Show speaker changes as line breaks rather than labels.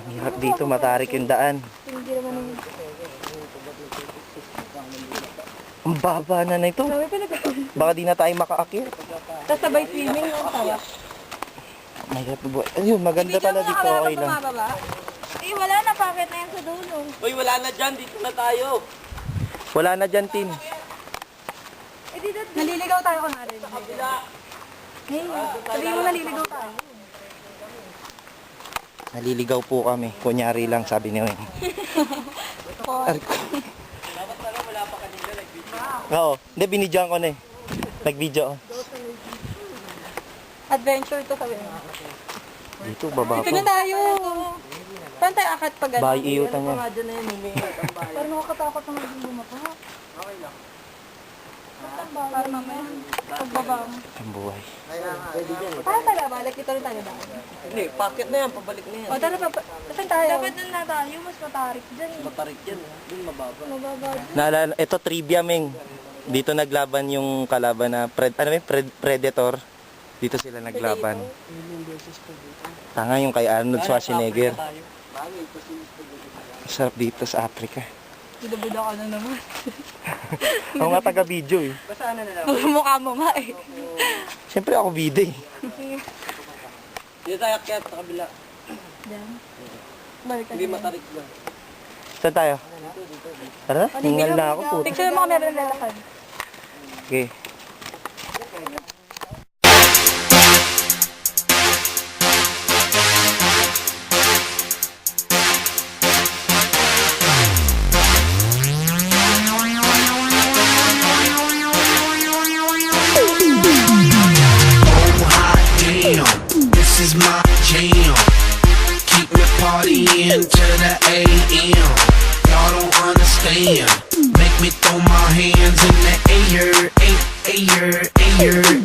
Ang hirap dito, matarik yung daan.
Hindi naman
Ang baba na ito.
Sabi pa nagkataon.
Baka di na tayo makaakyat.
Tapos sabay swimming yung tawa.
Mahirap buhay. Ayun, maganda pala dito. Okay lang.
Eh, wala na. Bakit na yan sa dulo?
Uy, wala na dyan. Dito na tayo.
Wala na dyan, Tin.
Eh, dito. Naliligaw tayo kung narin. Hey, sabihin mo naliligaw tayo.
Naliligaw po kami. Kunyari lang, sabi ni Weng. Oo. Hindi, binidyoan ko na eh. Nag-video ako.
Adventure to sabi mo.
Dito, baba
Dito
po.
na tayo. Saan tayo akat pag ano?
Bahay iyutan niya.
Parang nakakatakot naman yung bumaba. Para mamaya, pagbaba mo.
Ang buhay.
Parang tayo babalik. Dito rin tayo dahil.
Hindi, packet na yan. Pabalik na yan.
O, tara pa. Saan tayo? Dapat doon na tayo. Mas matarik dyan.
Matarik yan. Doon mababa.
Mababa dyan.
Naalala, ito trivia, Meng. Dito naglaban yung kalaban na Predator. Dito sila naglaban. Tanga yung kay Arnold Schwarzenegger. Sarap dito sa Africa.
Buda-buda ka na naman.
Ako nga taga-video eh.
Basta ano na lang.
Mukha mo nga eh.
Siyempre ako video eh.
Dito tayo akyat sa kabila.
Diyan. Balik ka
Hindi
na.
matarik lang.
Saan tayo? Tara, hingal na ako po.
Picture mo kami rin lalakad.
Okay.
This is my jam. Keep me partying to the AM. Y'all don't understand. Make me throw my hands in the air, air, air, air.